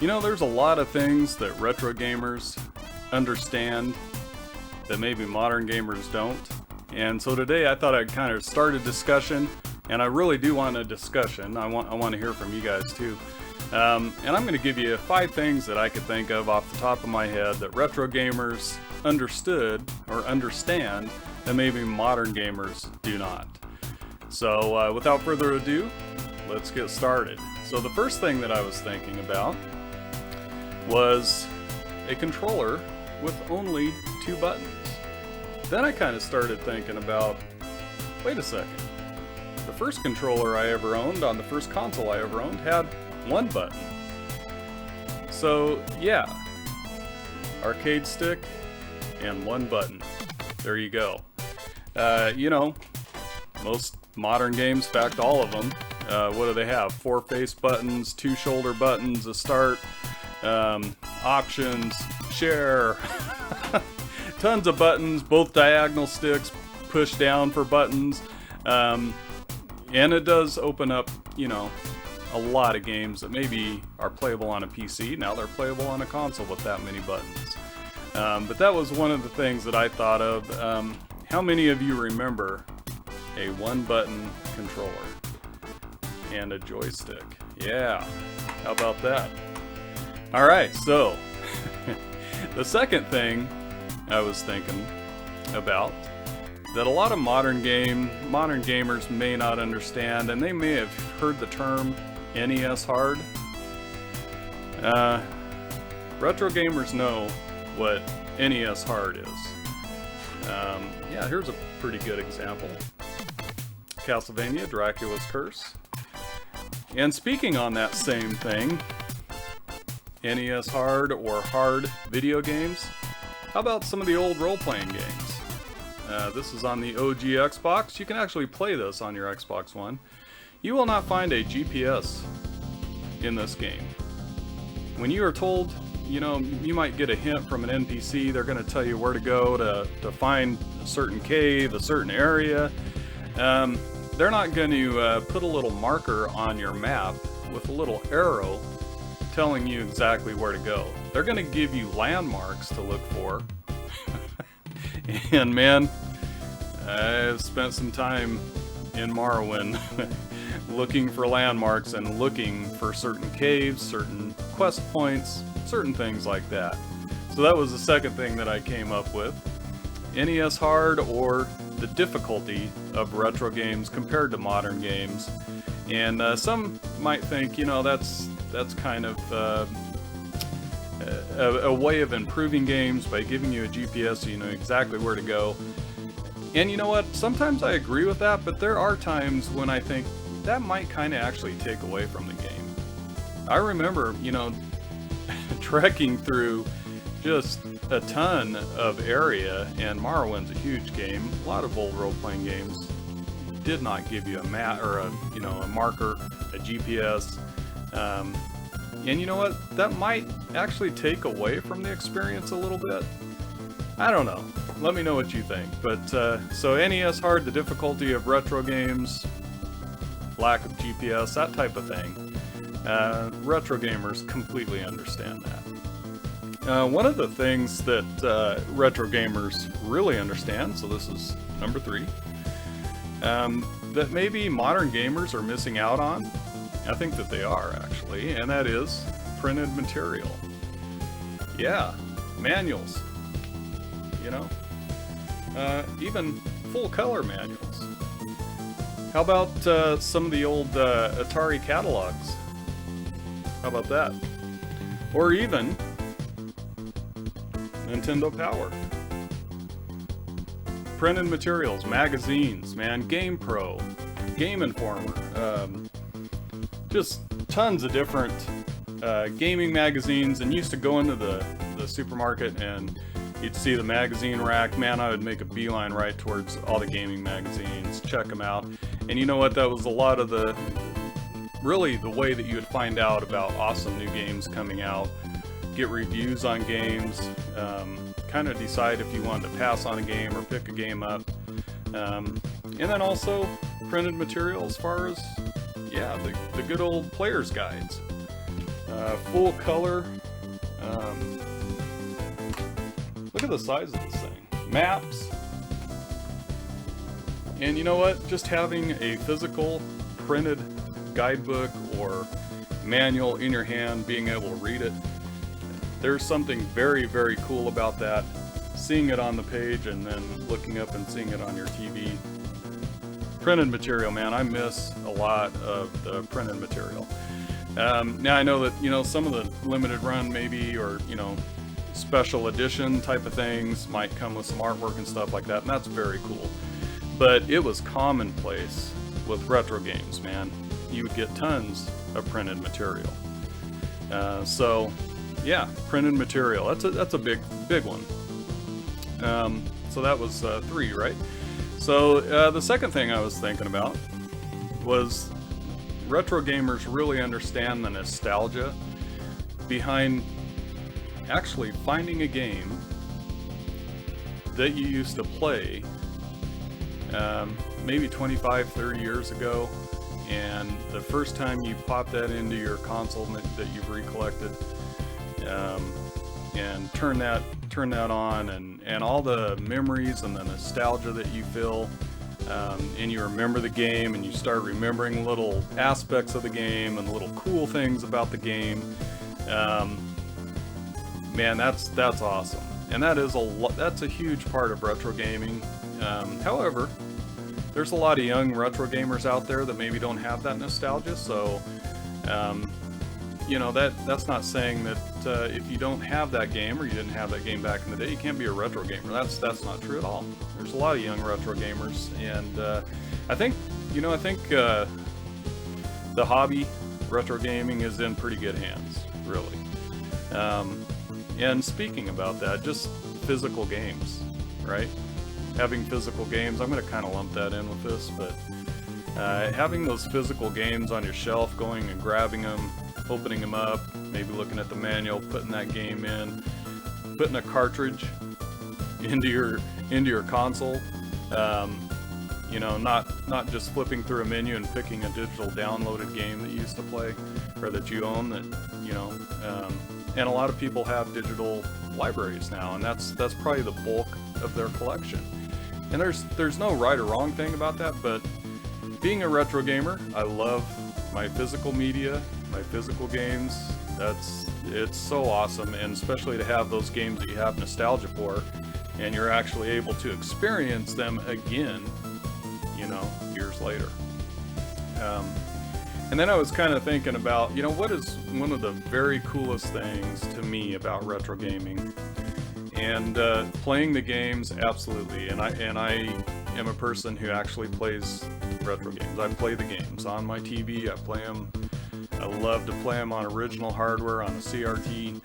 You know, there's a lot of things that retro gamers understand that maybe modern gamers don't. And so today I thought I'd kind of start a discussion, and I really do want a discussion. I want to hear from you guys too. And I'm going to give you 5 things that I could think of off the top of my head that retro gamers understood or understand that maybe modern gamers do not. So without further ado, let's get started. So the first thing that I was thinking about was a controller with only 2 buttons. Then I kind of started thinking about, wait a second, the first controller I ever owned on the first console I ever owned had 1 button. So yeah, arcade stick and 1 button. There you go. You know, most modern games, in fact all of them, what do they have? 4 face buttons, 2 shoulder buttons, a start, options, share, tons of buttons, both diagonal sticks, push down for buttons, and it does open up, you know, a lot of games that maybe are playable on a PC. Now they're playable on a console with that many buttons. But that was one of the things that I thought of. How many of you remember a 1-button controller and a joystick? Yeah, how about that? Alright, so the second thing I was thinking about that a lot of modern gamers may not understand, and they may have heard the term NES Hard. Retro gamers know what NES Hard is. Yeah, here's a pretty good example. Castlevania, Dracula's Curse. And speaking on that same thing, NES Hard or hard video games, how about some of the old role-playing games? This is on the OG Xbox. You can actually play this on your Xbox One. You will not find a GPS in this game. When you are told, you know, you might get a hint from an NPC, they're going to tell you where to go to find a certain cave, a certain area. They're not going to put a little marker on your map with a little arrow telling you exactly where to go. They're going to give you landmarks to look for. And man, I've spent some time in Morrowind looking for landmarks and looking for certain caves, certain quest points, certain things like that. So that was the second thing that I came up with. NES Hard, or the difficulty of retro games compared to modern games. And some might think, you know, that's kind of a way of improving games by giving you a GPS so you know exactly where to go. And you know what? Sometimes I agree with that, but there are times when I think that might kind of actually take away from the game. I remember, you know, trekking through just a ton of area, and Morrowind's a huge game. A lot of old role-playing games did not give you a map or a marker, a GPS. And you know what? That might actually take away from the experience a little bit. I don't know. Let me know what you think. But so NES Hard, the difficulty of retro games, lack of GPS, that type of thing. Retro gamers completely understand that. One of the things that retro gamers really understand, so this is number 3, that maybe modern gamers are missing out on, I think that they are actually, and that is printed material. Yeah, manuals, you know, even full color manuals. How about some of the old Atari catalogs? How about that? Or even Nintendo Power. Printed materials, magazines, man, Game Pro, Game Informer, just tons of different gaming magazines. And used to go into the supermarket and you'd see the magazine rack. Man, I would make a beeline right towards all the gaming magazines, check them out. And you know what? That was a lot of really the way that you would find out about awesome new games coming out, get reviews on games, kind of decide if you wanted to pass on a game or pick a game up. And then also printed material as far as, yeah, the good old player's guides. Full color. Look at the size of this thing. Maps. And you know what? Just having a physical printed guidebook or manual in your hand, being able to read it, there's something very, very cool about that. Seeing it on the page and then looking up and seeing it on your TV. Printed material, man, I miss a lot of the printed material. Now I know that, you know, some of the limited run maybe, or, you know, special edition type of things might come with some artwork and stuff like that, and that's very cool. But it was commonplace with retro games, man. You would get tons of printed material. So yeah, printed material, that's a big one. So that was 3, right? So the second thing I was thinking about was retro gamers really understand the nostalgia behind actually finding a game that you used to play maybe 25, 30 years ago, and the first time you pop that into your console that you've recollected, and turn that on, and all the memories and the nostalgia that you feel, and you remember the game, and you start remembering little aspects of the game and little cool things about the game. Man, that's awesome, and that's a huge part of retro gaming. However, there's a lot of young retro gamers out there that maybe don't have that nostalgia, so you know, that's not saying that if you don't have that game, or you didn't have that game back in the day, you can't be a retro gamer. That's not true at all. There's a lot of young retro gamers, and I think the hobby, retro gaming, is in pretty good hands, really. And speaking about that, just physical games, right? Having physical games, I'm going to kind of lump that in with this, but having those physical games on your shelf, going and grabbing them, opening them up, maybe looking at the manual, putting that game in, putting a cartridge into your console, you know, not just flipping through a menu and picking a digital downloaded game that you used to play or that you own, that, you know, and a lot of people have digital libraries now, and that's probably the bulk of their collection. And there's no right or wrong thing about that, but being a retro gamer, I love my physical media, my physical games. It's so awesome, and especially to have those games that you have nostalgia for, and you're actually able to experience them again, you know, years later. And then I was kind of thinking about, you know, what is one of the very coolest things to me about retro gaming? And playing the games, absolutely. And I am a person who actually plays retro games. I play the games on my TV. I play them. I love to play them on original hardware, on a CRT.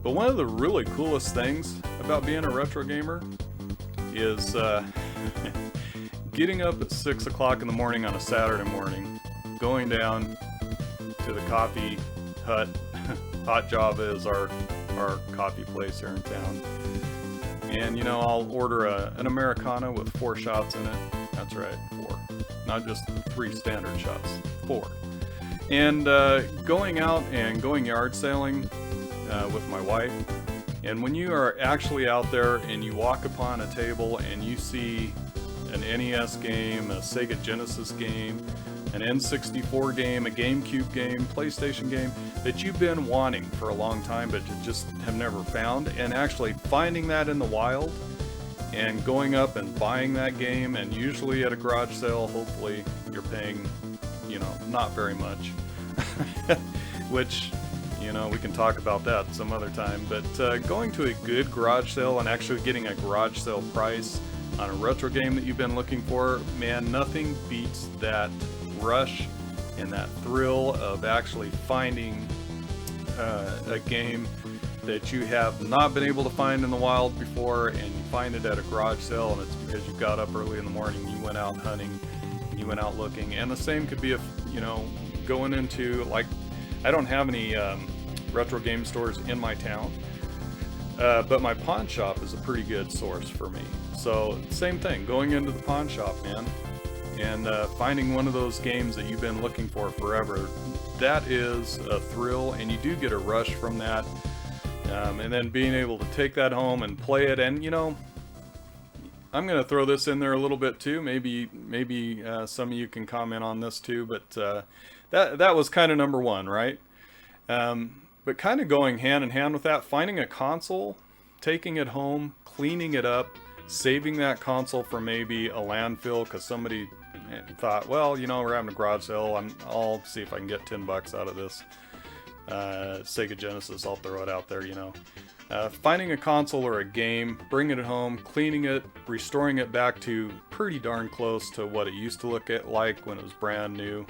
But one of the really coolest things about being a retro gamer is getting up at 6 o'clock in the morning on a Saturday morning, going down to the coffee hut. Hot Java is our coffee place here in town. And, you know, I'll order an Americano with 4 shots in it. That's right, 4. Not just 3 standard shots, 4. And going out and going yard sailing with my wife. And when you are actually out there and you walk upon a table and you see an NES game, a Sega Genesis game, an N64 game, a GameCube game, PlayStation game that you've been wanting for a long time but you just have never found, and actually finding that in the wild and going up and buying that game, and usually at a garage sale, hopefully you're paying, you know, not very much, which, you know, we can talk about that some other time, but going to a good garage sale and actually getting a garage sale price on a retro game that you've been looking for, man, nothing beats that rush and that thrill of actually finding a game that you have not been able to find in the wild before, and you find it at a garage sale, and it's because you got up early in the morning, you went out hunting, you went out looking. And the same could be if, you know, going into, like, I don't have any retro game stores in my town, but my pawn shop is a pretty good source for me. So same thing, going into the pawn shop, man, and finding one of those games that you've been looking for forever, that is a thrill, and you do get a rush from that. And then being able to take that home and play it, and you know, I'm going to throw this in there a little bit too. Maybe some of you can comment on this too, but that was kind of number one, right? But kind of going hand in hand with that, finding a console, taking it home, cleaning it up, saving that console for maybe a landfill because somebody thought, well, you know, we're having a garage sale, I'll see if I can get 10 bucks out of this Sega Genesis, I'll throw it out there, you know. Finding a console or a game, bringing it home, cleaning it, restoring it back to pretty darn close to what it used to look like when it was brand new.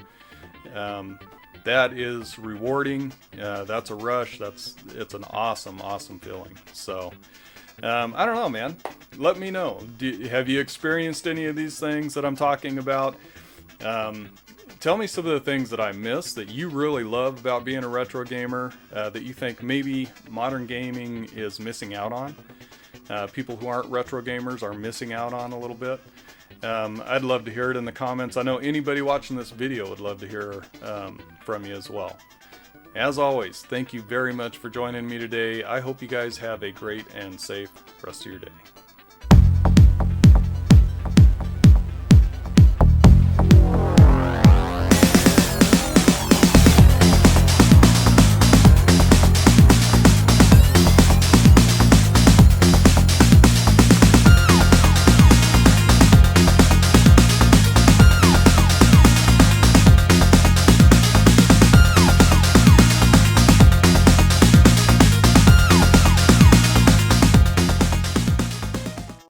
That is rewarding. That's a rush. It's an awesome feeling. So I don't know, man. Let me know. Have you experienced any of these things that I'm talking about? Tell me some of the things that I missed that you really love about being a retro gamer, that you think maybe modern gaming is missing out on. People who aren't retro gamers are missing out on a little bit. I'd love to hear it in the comments. I know anybody watching this video would love to hear from you as well. As always, thank you very much for joining me today. I hope you guys have a great and safe rest of your day.